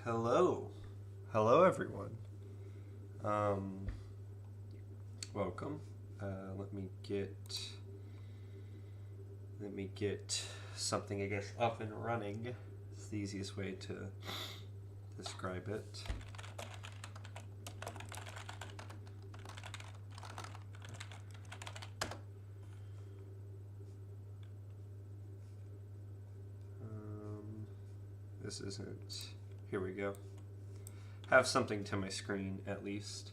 Hello. Hello, everyone. Welcome. Let me get something, I guess, up and running. It's the easiest way to describe it. This isn't. Here we go. Have something to my screen at least.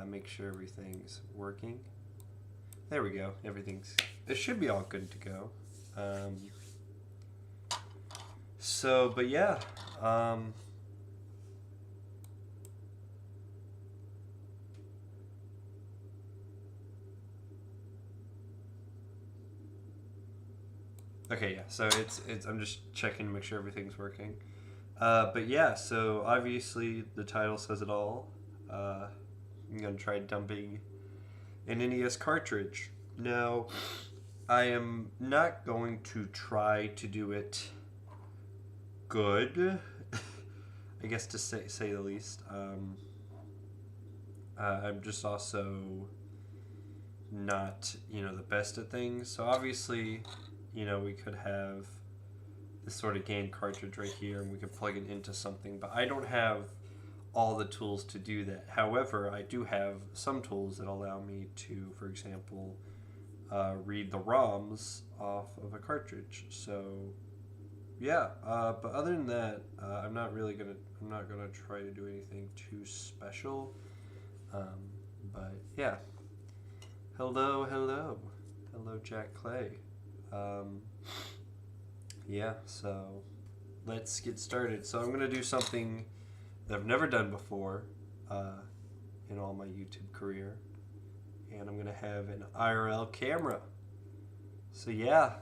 Make sure everything's working. There we go. It should be all good to go. But yeah. Okay, yeah. So I'm just checking to make sure everything's working. But yeah, so obviously the title says it all. I'm gonna try dumping an NES cartridge. Now, I am not going to try to do it good, I guess to say the least. I'm just also not, the best at things. So obviously, we could have this sort of game cartridge right here and we could plug it into something, but I don't have all the tools to do that. However, I do have some tools that allow me to, for example, read the ROMs off of a cartridge. So yeah, but other than that, I'm not gonna try to do anything too special. But yeah, hello, Jack Clay. Yeah, so let's get started. So I'm gonna do something that I've never done before in all my YouTube career, and I'm gonna have an IRL camera. So yeah,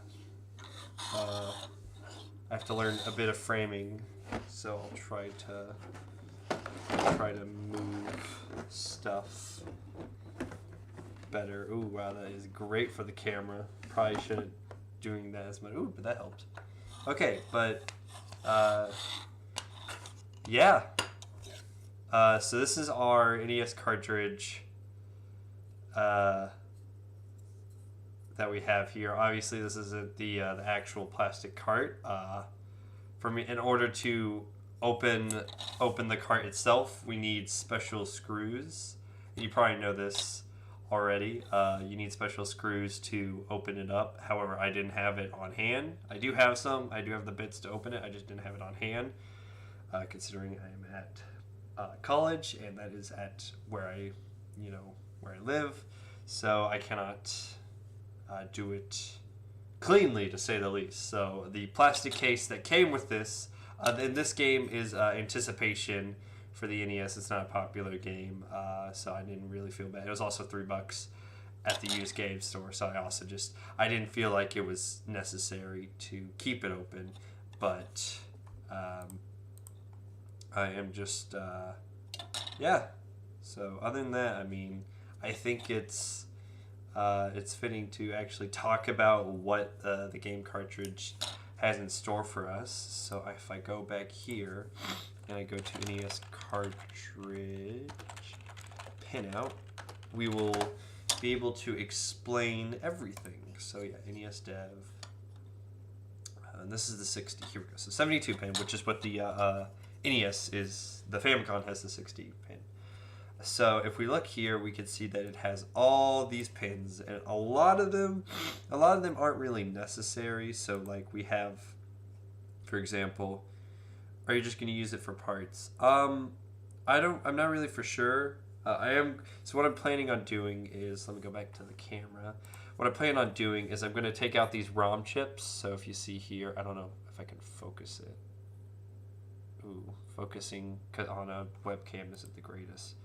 I have to learn a bit of framing, so I'll try to move stuff better. Ooh, wow, that is great for the camera. Probably shouldn't doing that as much. Ooh, but that helped. Okay, but yeah. So this is our NES cartridge that we have here. Obviously, this isn't the actual plastic cart. For me, in order to open the cart itself, we need special screws. And you probably know this already. You need special screws to open it up. However, I didn't have it on hand. I do have some. I do have the bits to open it. I just didn't have it on hand, considering I am at college, and that is at where I live. So I cannot do it cleanly, to say the least. So the plastic case that came with this, in this game is Anticipation for the NES. It's not a popular game, so I didn't really feel bad. It was also $3 at the used game store, so I didn't feel like it was necessary to keep it open, but I am just yeah. So other than that, I mean, I think it's fitting to actually talk about what the game cartridge has in store for us. So if I go back here and I go to NES cartridge pinout, we will be able to explain everything. So yeah, NES dev. And this is the 60. Here we go. So 72 pin, which is what the NES is. The Famicom has the 60 pin. So if we look here, we can see that it has all these pins, and a lot of them aren't really necessary. So like we have, for example, are you just going to use it for parts? I'm not really for sure. So what I'm planning on doing is, let me go back to the camera. What I'm planning on doing is I'm going to take out these ROM chips. So if you see here, I don't know if I can focus it. Ooh, focusing on a webcam isn't the greatest.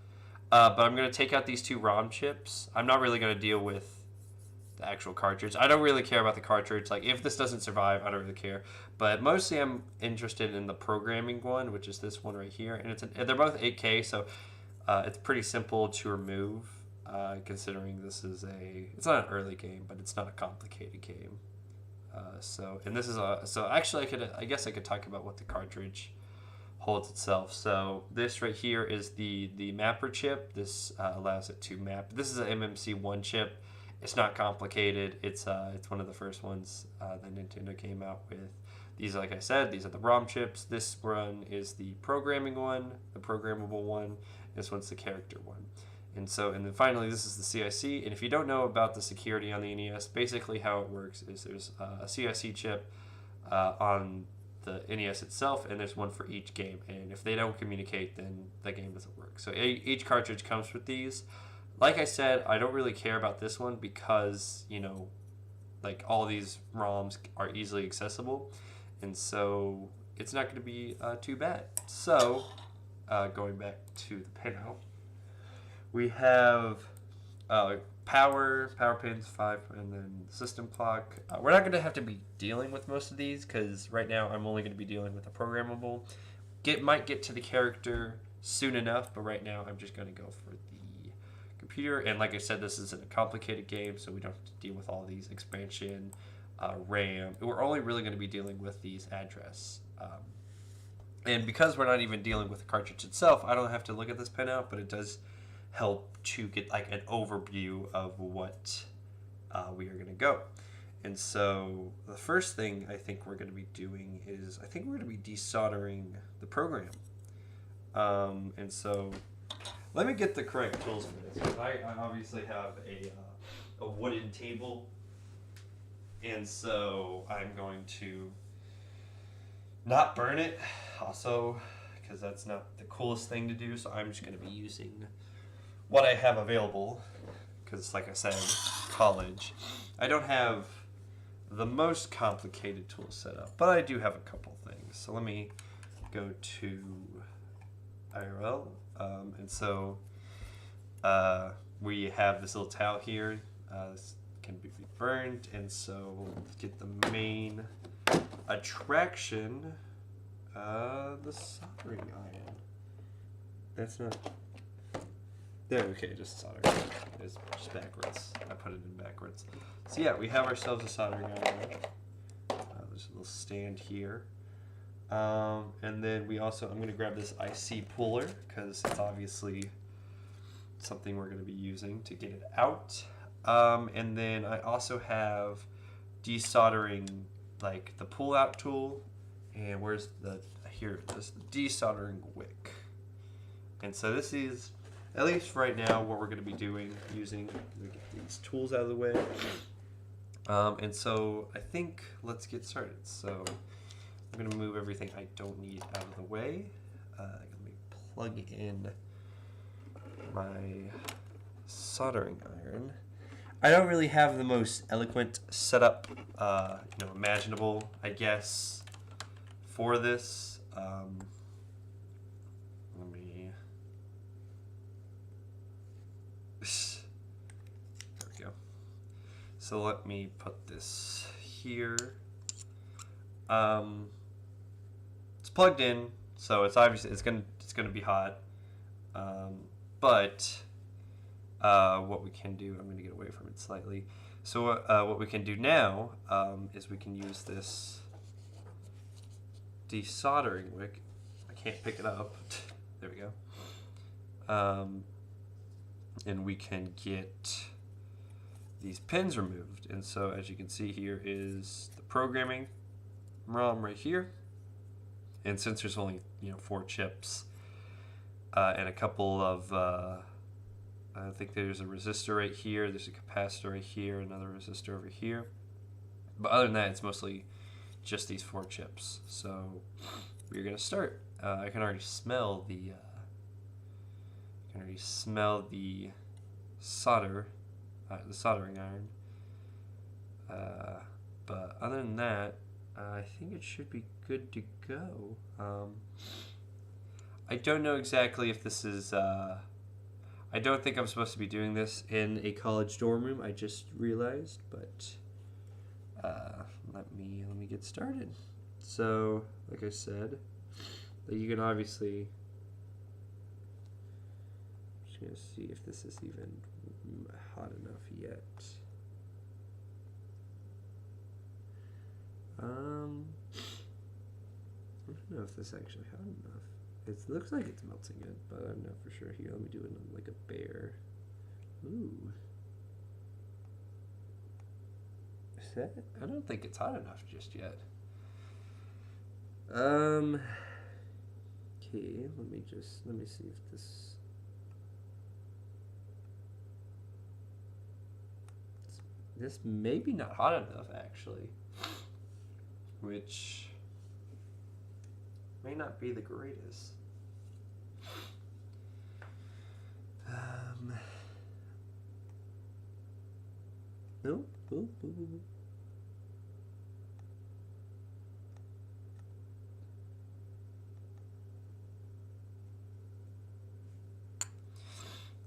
But I'm going to take out these two ROM chips. I'm not really going to deal with the actual cartridge. I don't really care about the cartridge. Like, if this doesn't survive, I don't really care. But mostly I'm interested in the programming one, which is this one right here. And they're both 8K, so it's pretty simple to remove, considering this is it's not an early game, but it's not a complicated game. So actually I guess I could talk about what the cartridge holds itself. So this right here is the mapper chip. This allows it to map. This is an MMC1 chip. It's not complicated. It's one of the first ones that Nintendo came out with. These, like I said, these are the ROM chips. This one is the programming one, the programmable one. This one's the character one. And then finally, this is the CIC. And if you don't know about the security on the NES, basically how it works is there's a CIC chip on the NES itself, and there's one for each game. And if they don't communicate, then the game doesn't work. So each cartridge comes with these. Like I said, I don't really care about this one because, like all these ROMs are easily accessible. And so it's not going to be too bad. So going back to the pinout, we have power pins 5, and then system clock. We're not going to have to be dealing with most of these because right now I'm only going to be dealing with the programmable. Might get to the character soon enough, but right now I'm just going to go for the computer. And like I said, this isn't a complicated game, so we don't have to deal with all these expansion, RAM. We're only really going to be dealing with these address. And because we're not even dealing with the cartridge itself, I don't have to look at this pinout, but it does help to get like an overview of what we are going to go. And so the first thing I think we're going to be doing is I think we're going to be desoldering the program. And so let me get the correct tools for this. I obviously have a wooden table, and so I'm going to not burn it also because that's not the coolest thing to do. So I'm just going to be using what I have available because, like I said, college. I don't have the most complicated tool set up, but I do have a couple things. So let me go to IRL. And so we have this little towel here. This can be burned, and so let's get the main attraction, the soldering iron. That's not there. Okay, just soldering iron. It's just backwards. I put it in backwards. So yeah, we have ourselves a soldering iron. There's a little stand here. And then we also, I'm going to grab this IC puller because it's obviously something we're going to be using to get it out. And then I also have desoldering, like the pull out tool, and where's this desoldering wick. And so this is, at least right now, what we're going to be doing, using, we get these tools out of the way. And so I think let's get started. So I'm going to move everything I don't need out of the way. Let me plug in my soldering iron. I don't really have the most eloquent setup, imaginable, I guess, for this. Let me. There we go. So let me put this here. It's plugged in, so it's obviously it's gonna be hot. But what we can do, I'm going to get away from it slightly. So what we can do now is we can use this desoldering wick. I can't pick it up. There we go. And we can get these pins removed. And so as you can see, here is the programming ROM right here. And since there's only 4 chips and a couple of I think there's a resistor right here, there's a capacitor right here, another resistor over here. But other than that, it's mostly just these 4 chips. So we're gonna start. I can already smell the solder, the soldering iron. But other than that, I think it should be good to go. I don't know exactly if this is. I don't think I'm supposed to be doing this in a college dorm room. I just realized, but let me get started. So, like I said, you can obviously. I'm just gonna see if this is even hot enough yet. don't know if this is actually hot enough. It looks like it's melting it, but I'm not for sure. Here, let me do it on like a bear. Ooh. Is that? I don't think it's hot enough just yet. Okay, let me see if this may be not hot enough actually, which may not be the greatest. No. Ooh.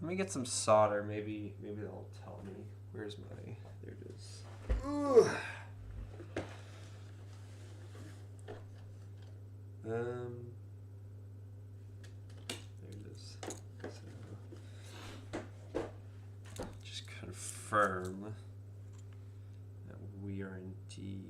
Let me get some solder. Maybe they'll tell me. Where's my? There it is. Ugh. There it is. So, just confirm that we are indeed.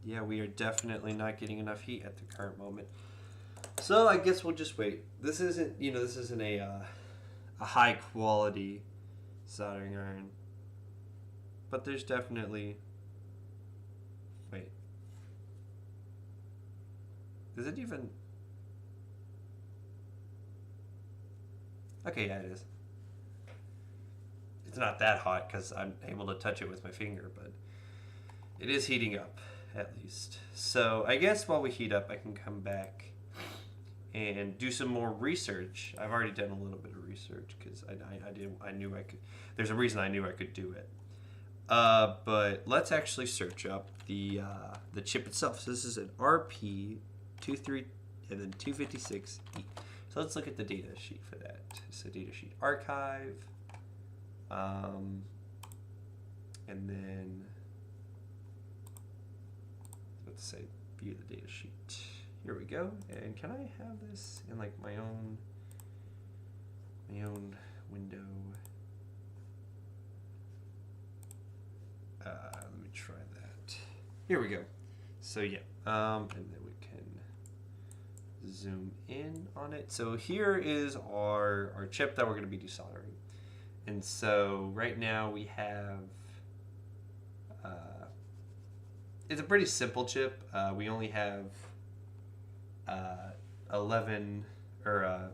Yeah, we are definitely not getting enough heat at the current moment. So I guess we'll just wait. This isn't a high quality soldering iron, but there's definitely. Wait. Is it even? Okay, yeah, it is. It's not that hot because I'm able to touch it with my finger, but it is heating up. At least. So I guess while we heat up, I can come back and do some more research. I've already done a little bit of research because I knew I could. There's a reason I knew I could do it. But let's actually search up the chip itself. So this is an RP23 and then 256E. So let's look at the data sheet for that. So data sheet archive, and then. Let's say view the data sheet. Here we go. And can I have this in like my own window? Let me try that. Here we go. So yeah, and then we can zoom in on it. So here is our chip that we're going to be desoldering. And so right now we have. It's a pretty simple chip. We only have 11 or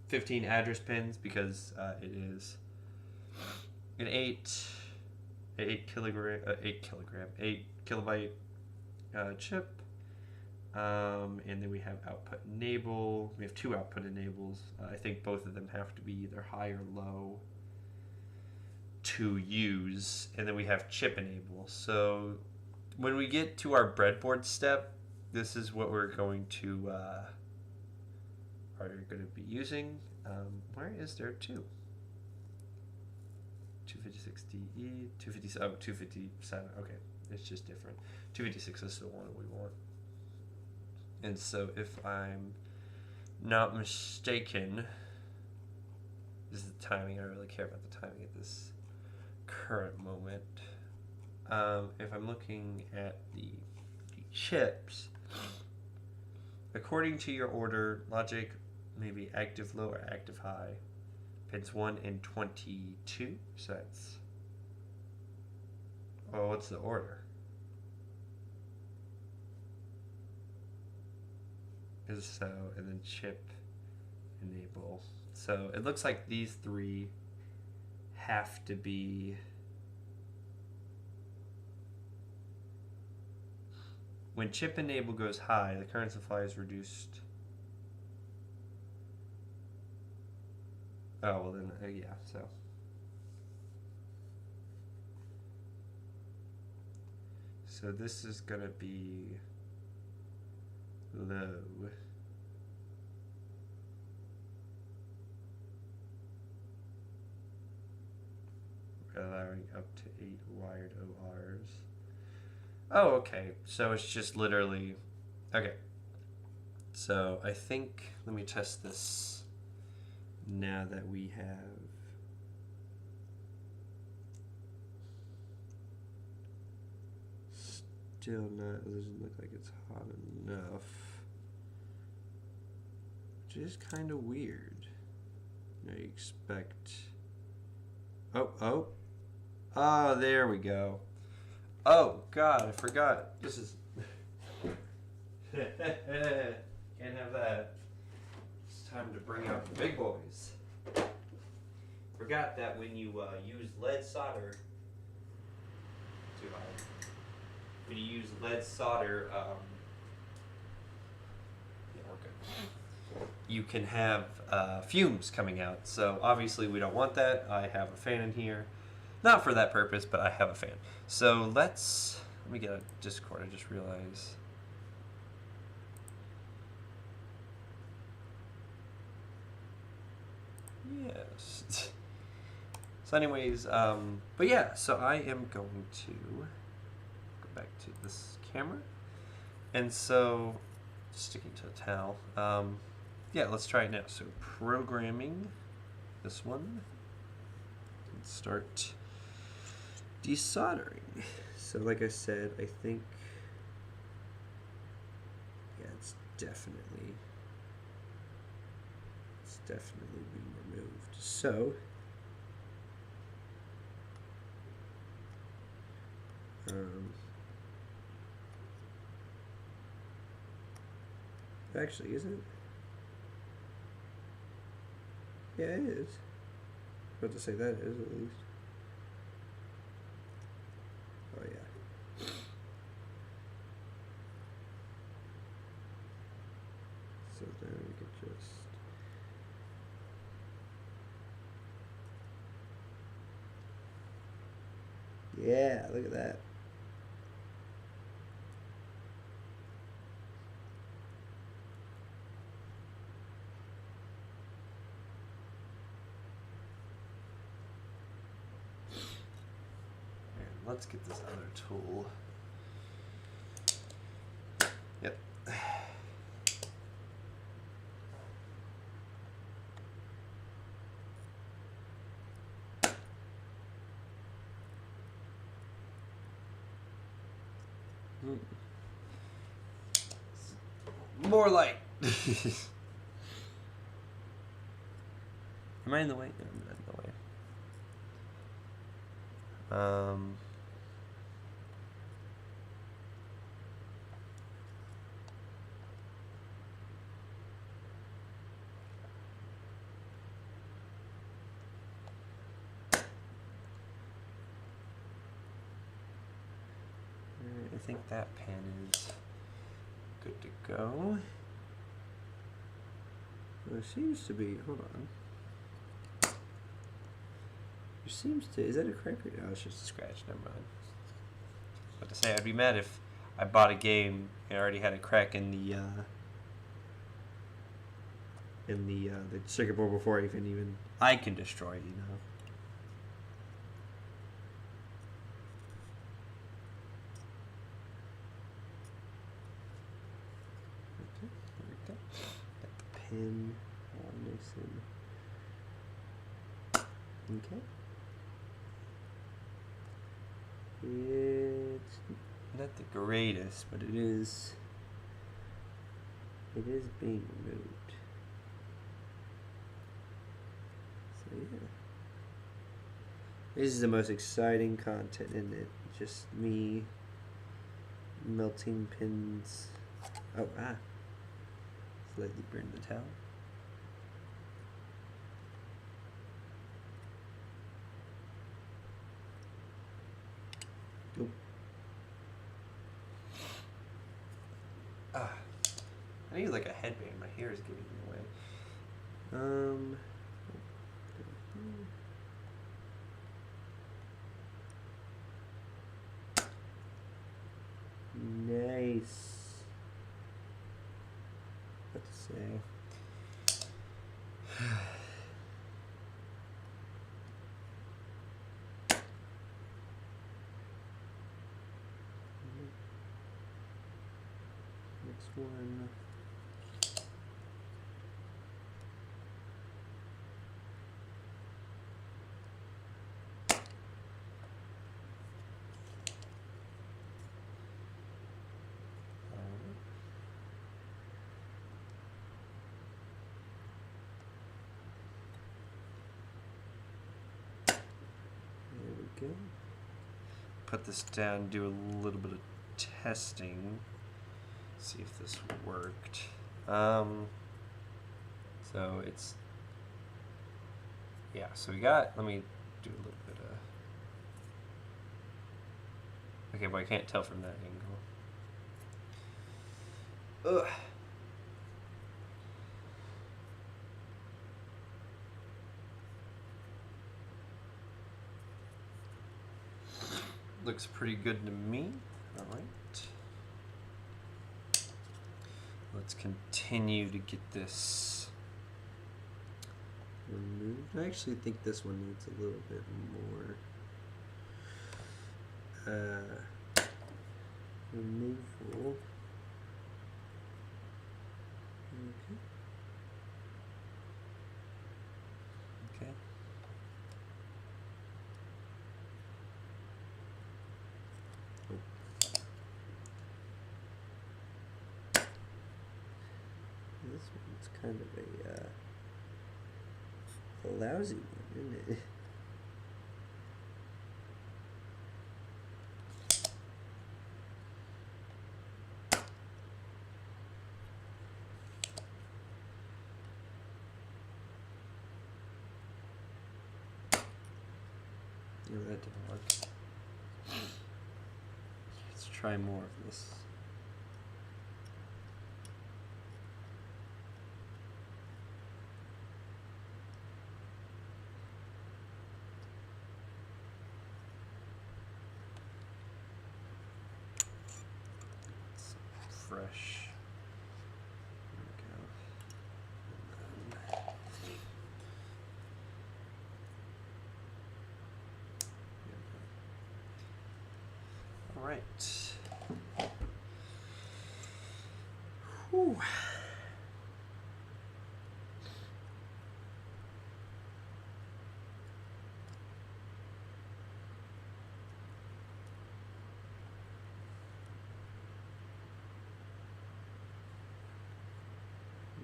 15 address pins because it is an 8 kilobyte chip. And then we have output enable. We have 2 output enables. I think both of them have to be either high or low to use. And then we have chip enable. So when we get to our breadboard step, this is what we're going to be using. Where is there 2? 256DE, 257. Okay, it's just different. 256 is the one we want. And so if I'm not mistaken, this is the timing. I don't really care about the timing at this current moment. If I'm looking at the chips, according to your order, logic maybe active low or active high, pins 1 and 22. So that's, oh, what's the order? Is so, and then chip enable. So it looks like these 3 have to be. When chip enable goes high, the current supply is reduced. Oh, well then, yeah, so. So this is going to be low. Allowing up to 8 wired ORs. Oh, okay. So it's just literally, okay. So I think, let me test this now that we have still not, it doesn't look like it's hot enough, which is kind of weird. Now you expect, oh, there we go. Oh God, I forgot. This is can't have that. It's time to bring out the big boys. Forgot that when you use lead solder, too high. When you use lead solder, yeah, we're good. You can have fumes coming out. So obviously we don't want that. I have a fan in here. Not for that purpose, but I have a fan. So let me get a Discord, I just realized. Yes. So anyways, but yeah, so I am going to go back to this camera. And so, sticking to a towel, yeah, let's try it now. So programming, this one, let's start desoldering. So like I said, I think, yeah, it's definitely being removed. So, actually, is it? Yeah, it is. I was about to say that is at least. Oh yeah. So then we could just. Yeah, look at that. And let's get this other tool. Yep. More light. Am I in the way? No, I'm not in the way. I think that pan is good to go. Well, it seems to be, hold on. It seems to, is that a crack or no? It's just a scratch, never mind. I was about to say, I'd be mad if I bought a game and already had a crack in the circuit board before even I can destroy it, you know. Okay, there we go. Got the pin all nice and okay. It's not the greatest, but it is being removed. So yeah. This is the most exciting content, isn't it? Just me melting pins. Oh, slightly burned the towel. Nope. I need like a headband. My hair is getting in the way. Nice. What to say? Next one. go. Put this down, do a little bit of testing. See if this worked. So it's, yeah, so we got, let me do a little bit of, okay, but I can't tell from that angle. Ugh. Looks pretty good to me. All right. Let's continue to get this removed. I actually think this one needs a little bit more removal. Okay. Okay. This one's kind of a lousy one, isn't it? No, that didn't work. Let's try more of this. Fresh. There we go. All right. Whew.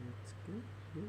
That's good. Yeah.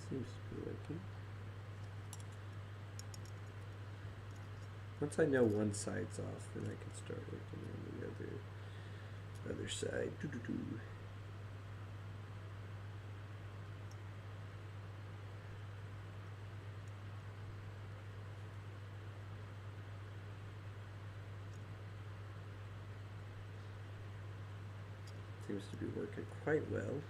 Seems to be working. Once I know one side's off, then I can start working on the other side. Doo-doo-doo. Seems to be working quite well.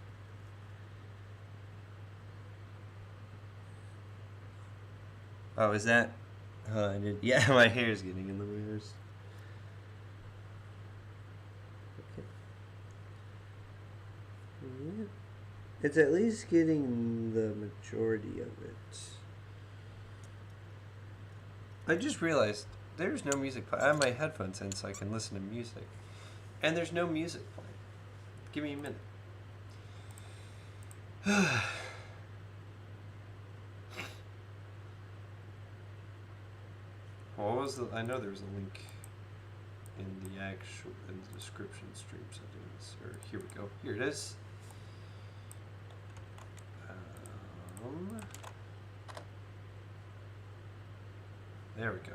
Oh, is that? I did. Yeah, my hair is getting in the mirrors. Okay. Yeah. It's at least getting the majority of it. I just realized there's no music playing. I have my headphones in so I can listen to music. And there's no music playing. Give me a minute. What was the? I know there was a link in the description stream settings. Or here we go. Here it is. There we go.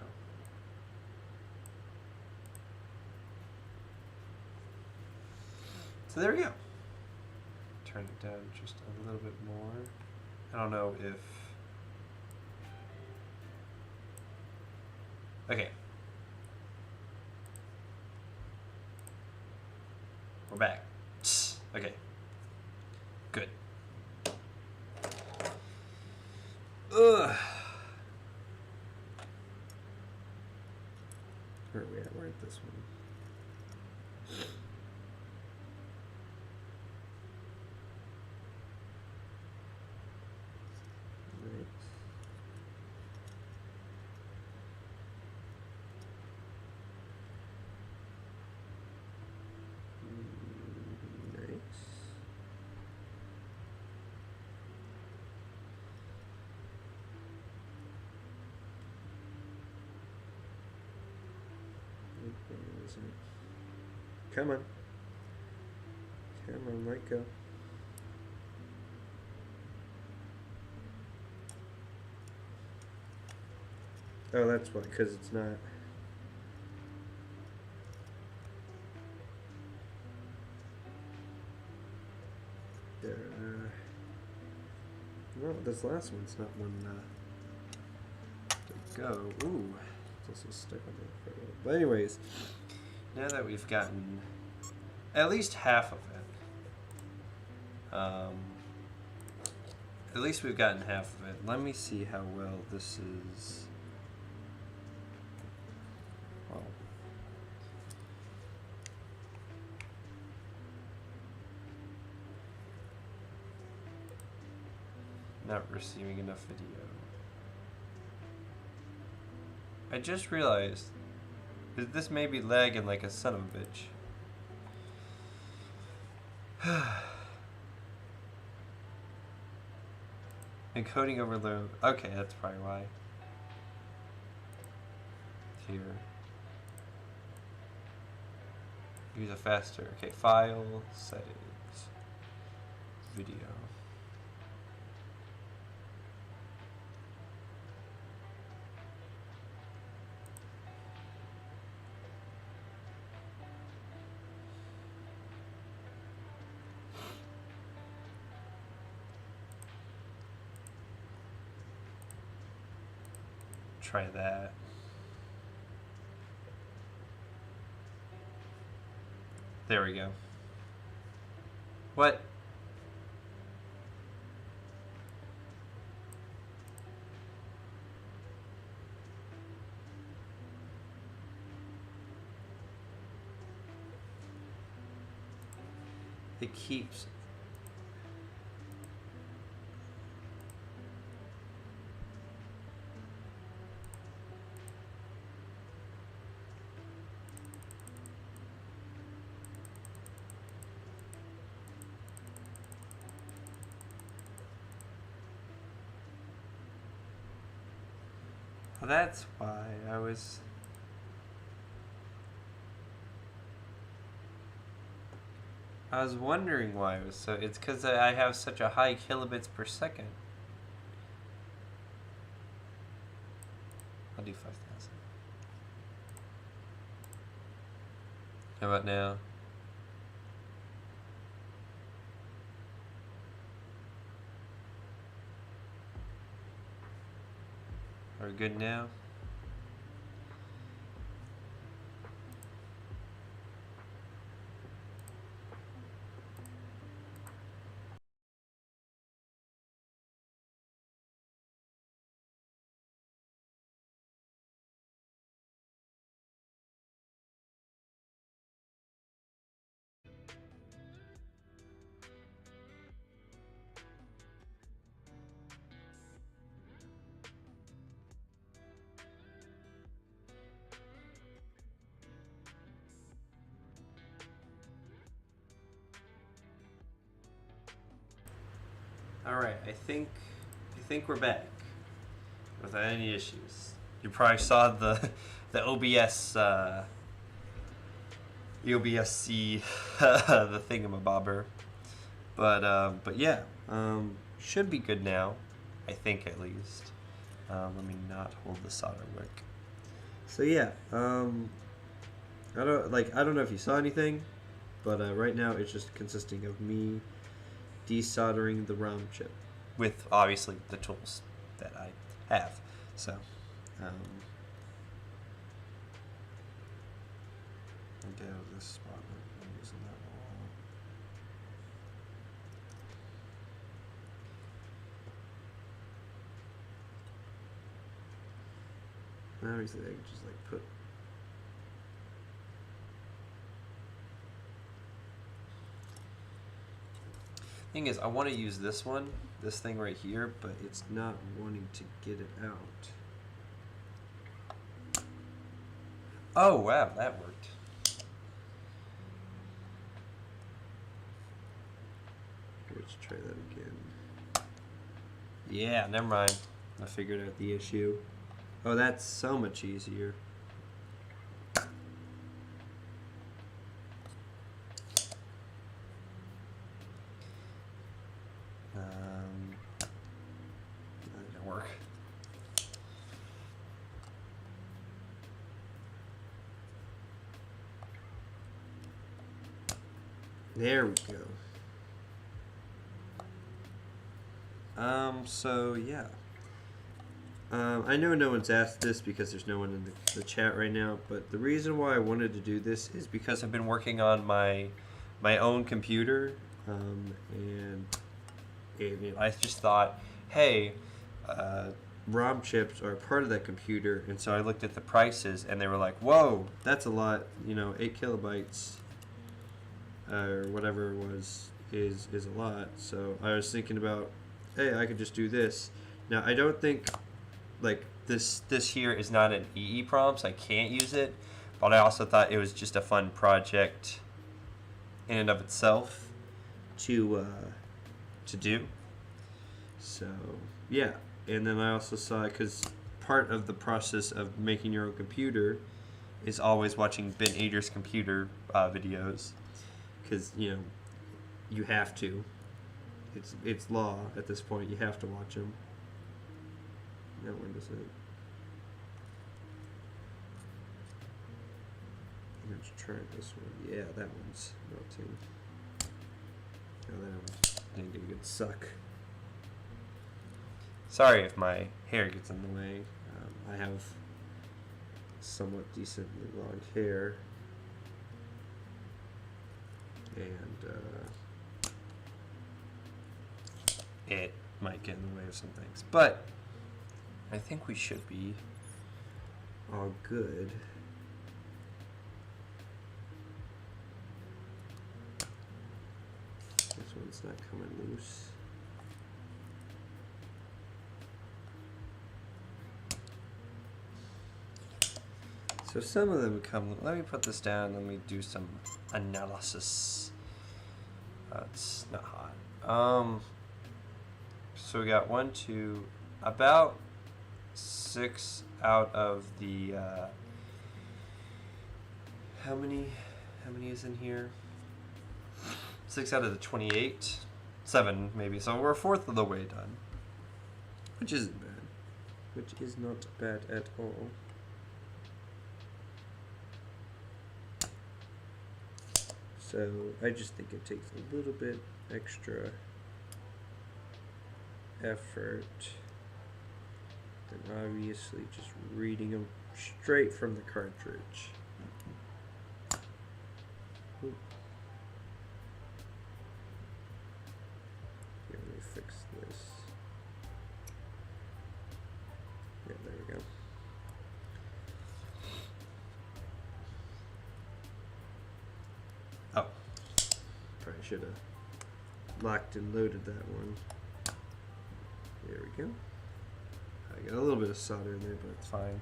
So there we go. Turn it down just a little bit more. I don't know if... Okay. We're back. Okay. Good. Ugh. like this one. Come on. Come on, let go. Oh, that's why, because it's not. There. No, this last one's not one to go. Ooh, it's also stuck on there for a little. But anyways, now that we've gotten at least half of it, at least we've gotten half of it. Let me see how well this is. Well, not receiving enough video. I just realized that this may be lagging like a son of a bitch. Encoding overload. Okay, that's probably why. Here. Use a faster. Okay, file, settings, video. Try that. There we go. What? It keeps. Well, that's why I was. I was wondering why it was so. It's because I have such a high kilobits per second. I'll do 5,000. How about now? Are we good now? All right, I think we're back without any issues. You probably saw the OBS the OBS-C the thingamabobber, but yeah, should be good now, I think at least. Let me not hold the solder wick. So yeah, I don't know if you saw anything, but right now it's just consisting of me desoldering the ROM chip with obviously the tools that I have. So I'll get out of this spot. I'm using that wall. Obviously I can just like put Thing is, I want to use this one, this thing right here, but it's not wanting to get it out. Oh, wow, that worked. Let's try that again. Yeah, never mind. I figured out the issue. Oh, that's so much easier. That didn't work. There we go. So yeah. I know no one's asked this because there's no one in the chat right now, but the reason why I wanted to do this is because I've been working on my own computer, and I just thought, hey, ROM chips are part of that computer, and so I looked at the prices, and they were like, whoa, that's a lot, 8 kilobytes, or whatever it was, is a lot. So I was thinking about, hey, I could just do this. Now, I don't think, like, this here is not an EEPROM, so I can't use it, but I also thought it was just a fun project in and of itself to do. So, yeah. And then I also saw, because part of the process of making your own computer is always watching Ben Ader's computer videos, because, you have to. It's law at this point. You have to watch them. Now when does it? Let's try this one. Yeah, that one's melting. Oh, that one didn't get a good suck. Sorry if my hair gets in the way. I have somewhat decently long hair, and it might get in the way of some things, but I think we should be all good. This one's not coming loose. So some of them come. Let me put this down. Let me do some analysis. It's not hot. So we got 1, 2, about 6 out of the. How many is in here? 6 out of the 28. 7 maybe. So we're a fourth of the way done, which isn't bad. Which is not bad at all. So I just think it takes a little bit extra effort than obviously just reading them straight from the cartridge. Ooh. Here, let me fix this. Yeah, there we go. Oh, probably should have locked and loaded that one. There we go. I got a little bit of solder in there, but it's fine.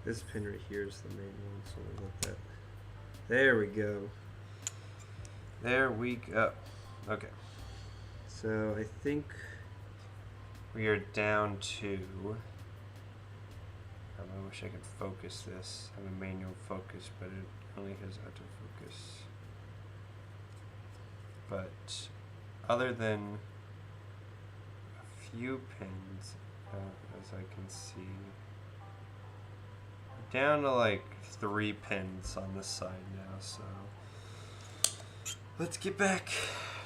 This pin right here is the main one, so we'll let that. There we go. There we go. Okay. So I think We are down to, I wish I could focus this. I have a manual focus, but it only has autofocus. But other than a few pins, as I can see, we're down to like 3 pins on this side now, so let's get back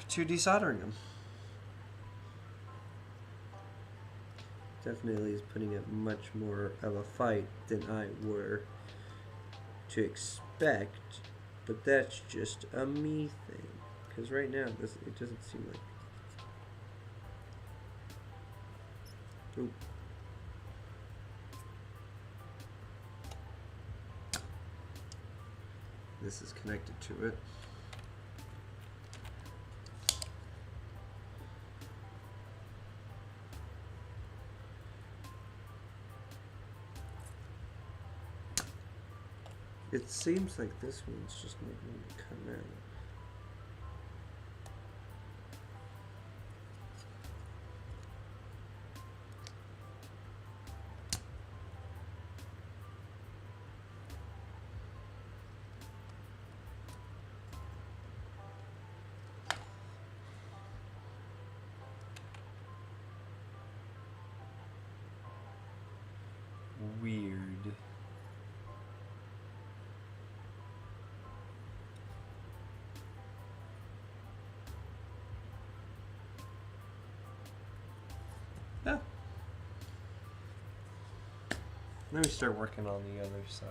to desoldering them. Definitely is putting up much more of a fight than I were to expect, but that's just a me thing. Because right now, it doesn't seem like. Ooh. This is connected to it. It seems like this one's just not going to come out. Weird. Yeah. Let me start working on the other side.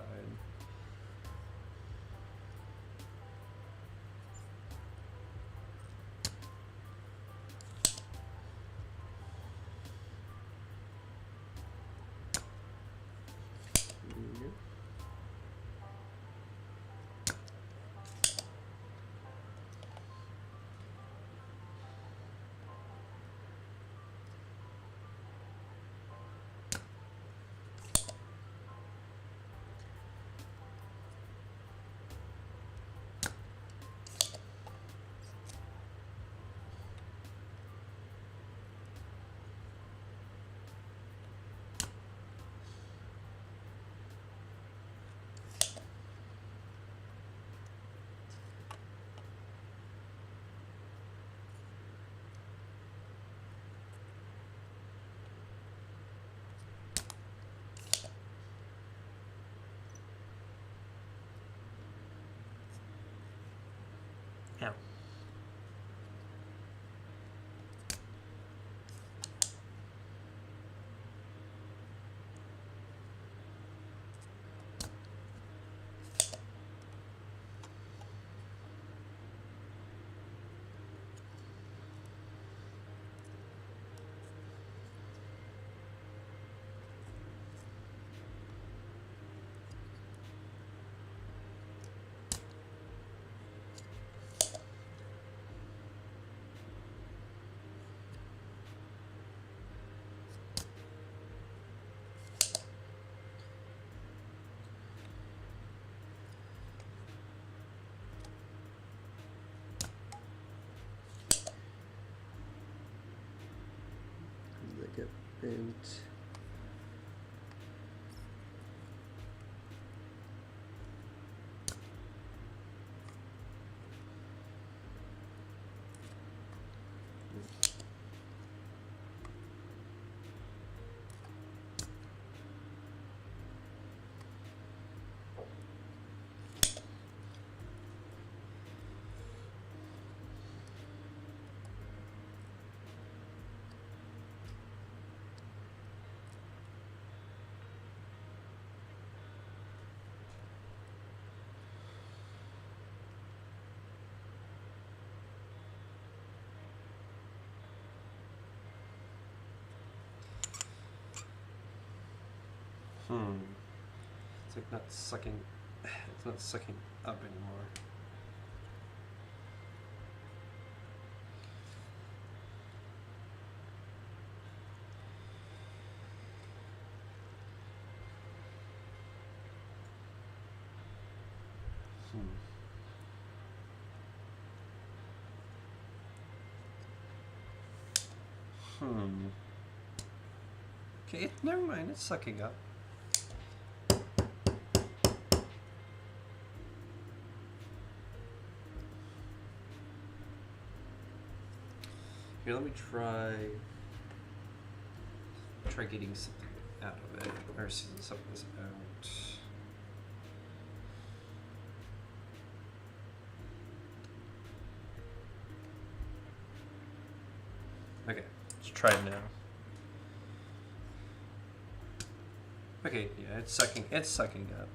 Ow. They get bent. It's like not sucking. It's not sucking up anymore. Okay, never mind. It's sucking up. Here, let me try getting something out of it, or something out. Okay, let's try it now. Okay, yeah, it's sucking up.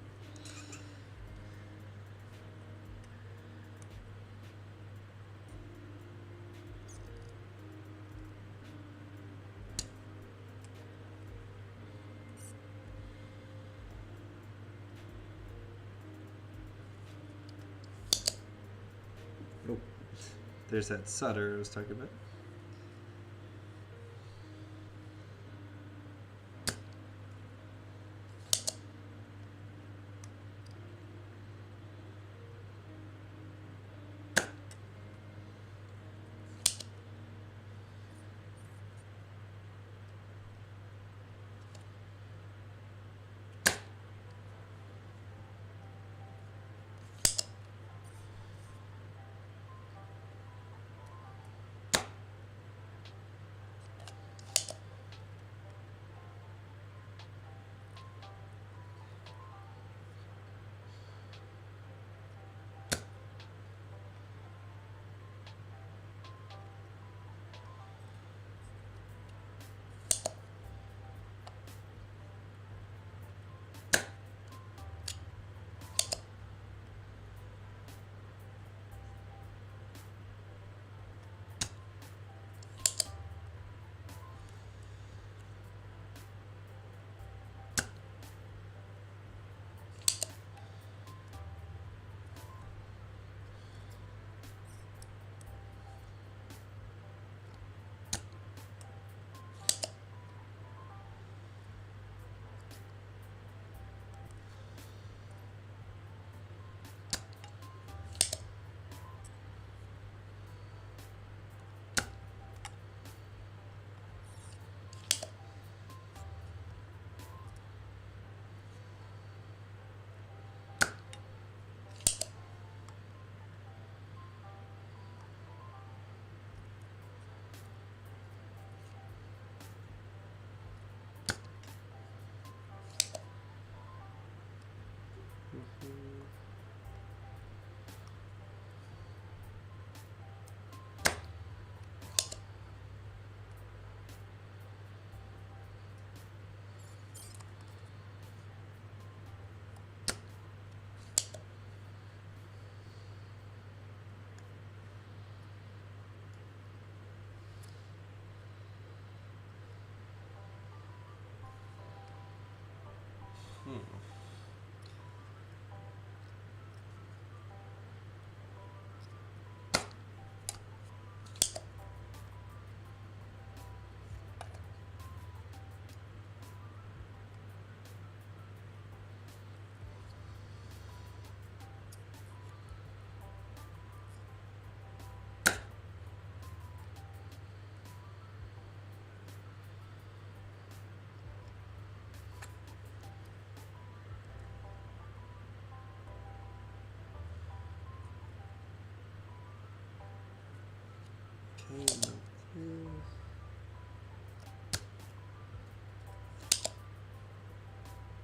Oh, there's that solder I was talking about.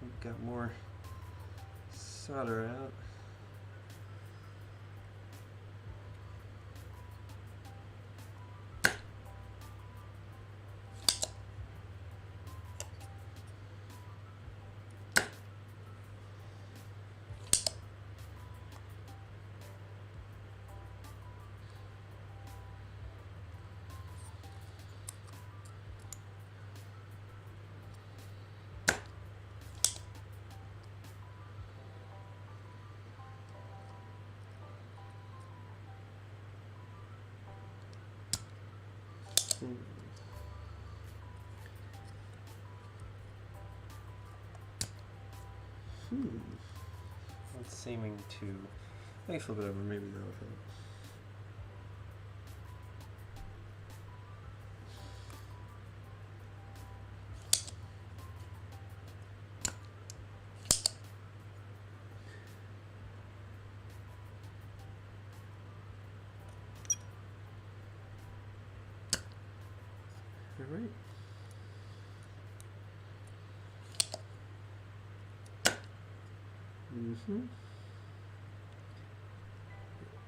We've got more solder out. It's seeming to maybe flip it over, maybe that'll help. All right.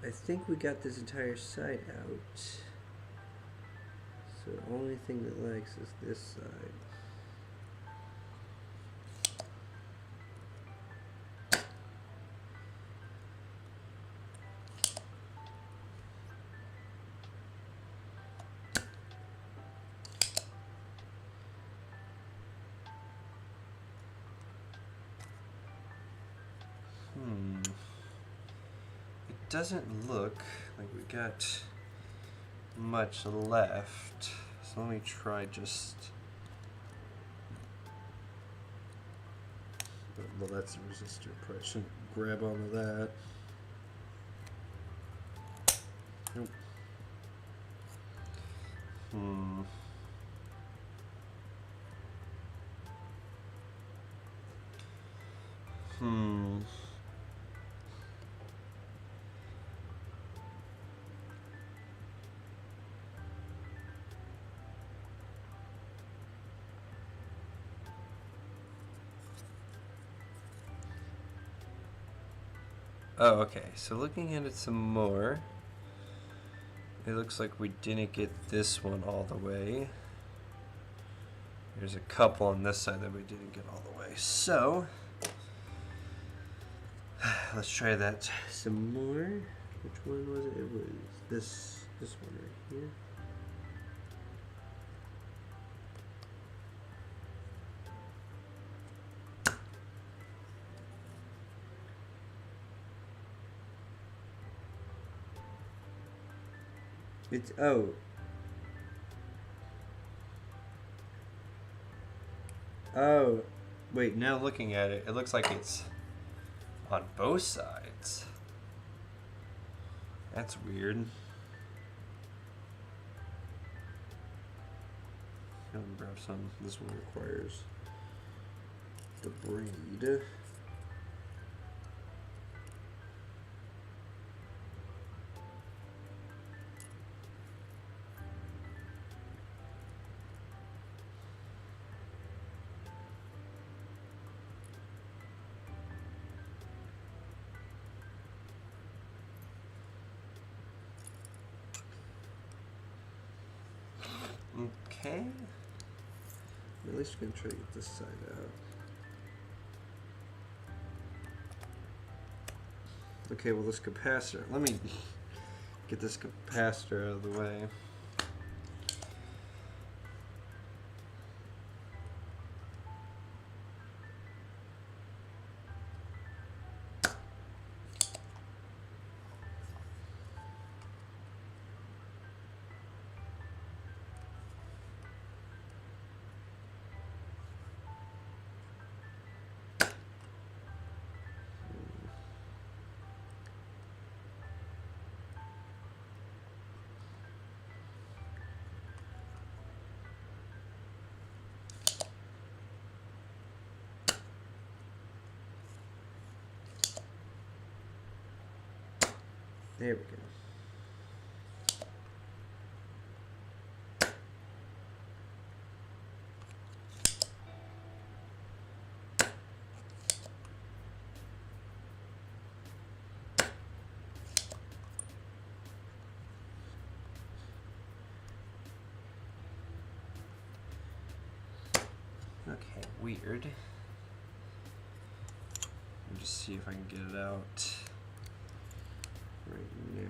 I think we got this entire side out. So the only thing that lags is this side. It doesn't look like we got much left. So let me try just... Well, that's a resistor. Probably shouldn't grab onto that. Nope. Oh, okay. So looking at it some more, it looks like we didn't get this one all the way. There's a couple on this side that we didn't get all the way. So let's try that some more. Which one was it? It was this one right here. It's oh, wait, now looking at it, it looks like it's on both sides. That's weird. I'm gonna grab some. This one requires the braid. Okay. At least we're gonna try to get this side out. Okay, well, this capacitor. Let me get this capacitor out of the way. There we go. Okay, weird. Let me just see if I can get it out right now.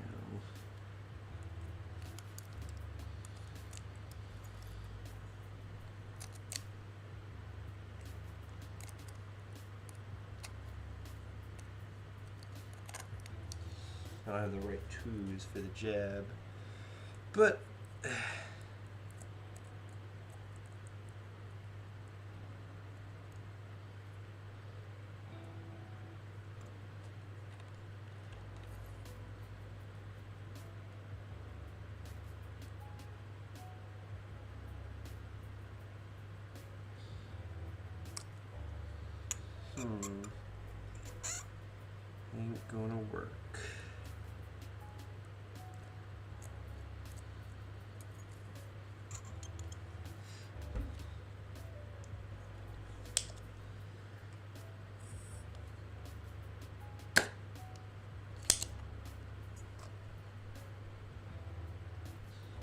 I don't have the right tools for the jab, but ain't gonna work.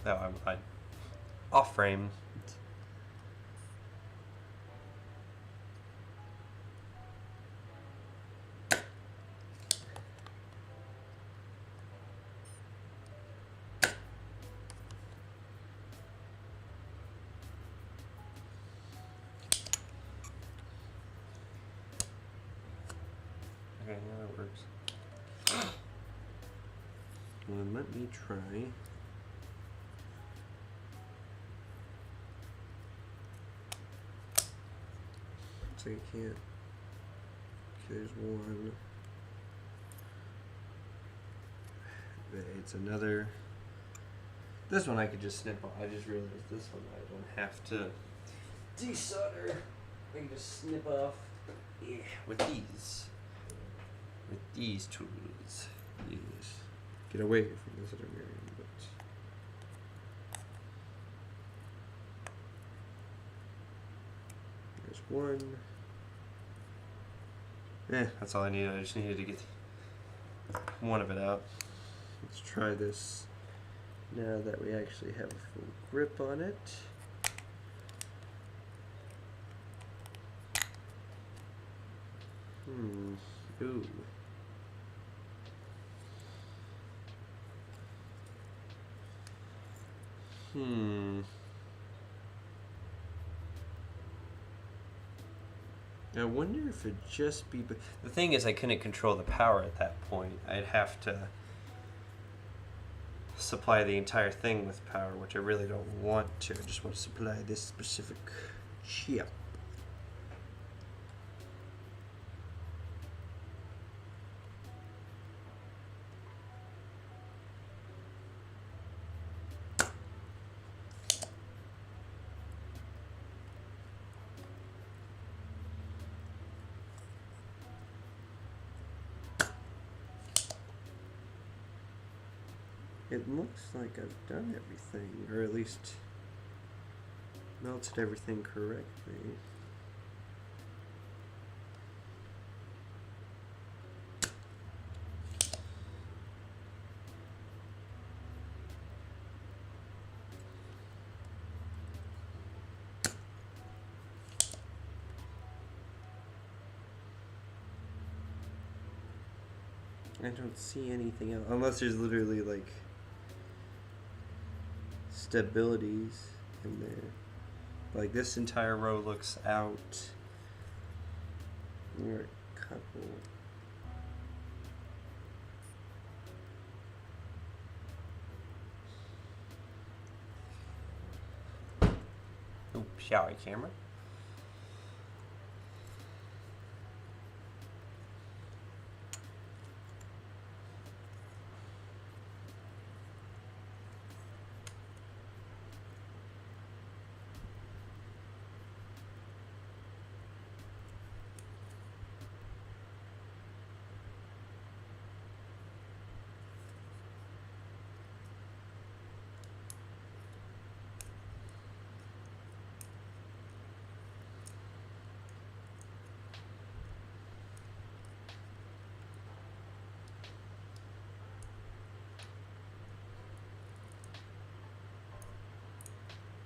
Oh, I'm off frame. Okay, yeah, that works. Well, let me try. So you can't. Okay, there's one. It's another. This one I could just snip off. I just realized this one I don't have to desolder. I can just snip off with these. With these tools. Yes. Get away from this other area, but there's one. That's all I needed. I just needed to get one of it out. Let's try this now that we actually have a full grip on it. Ooh. I wonder if it'd just be... The thing is, I couldn't control the power at that point. I'd have to supply the entire thing with power, which I really don't want to. I just want to supply this specific chip. It looks like I've done everything, or at least melted everything correctly. I don't see anything else, unless there's literally like stabilities in there. Like this entire row looks out. There are a couple. Oh, sorry, camera.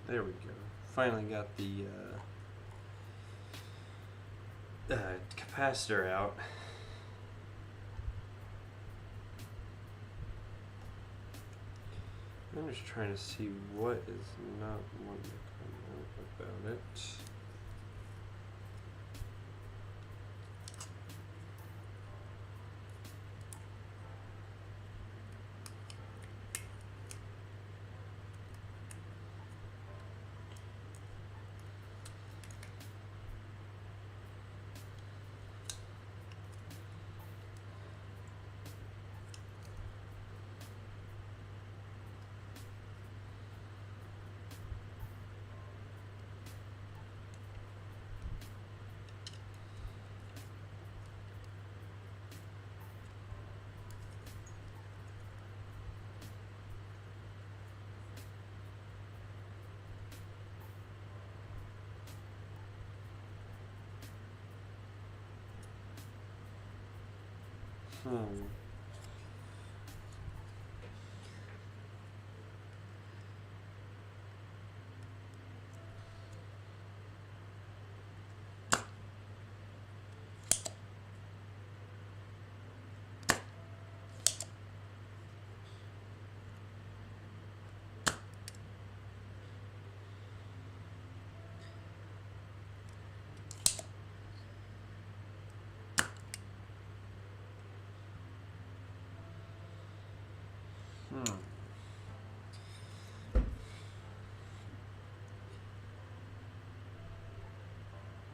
There we go. Finally got the capacitor out. I'm just trying to see what is not wanting to come out about it.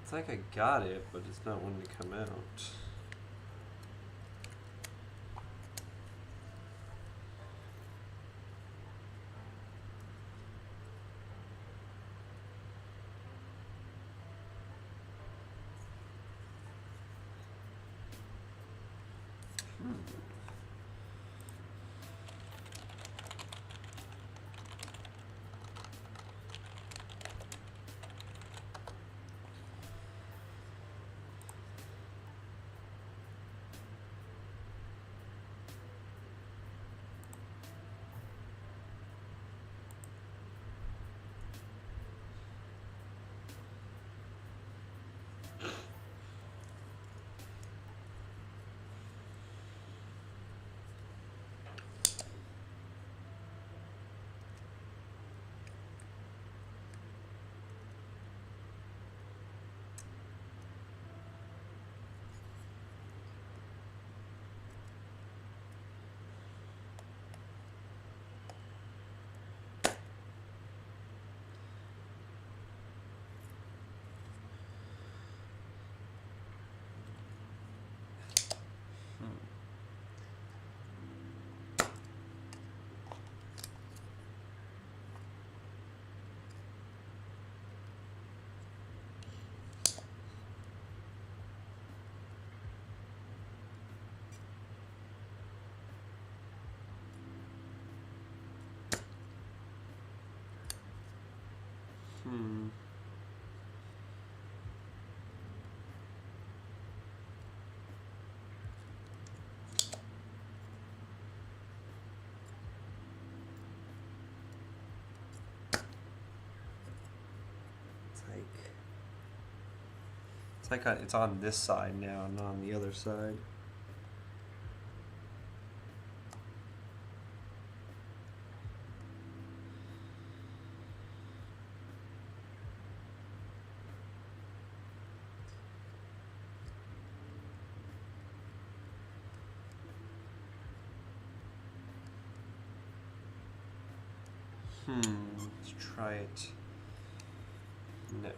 It's like I got it, but it's not wanting to come out. It's like it's on this side now, not on the other side. Let's try it. No.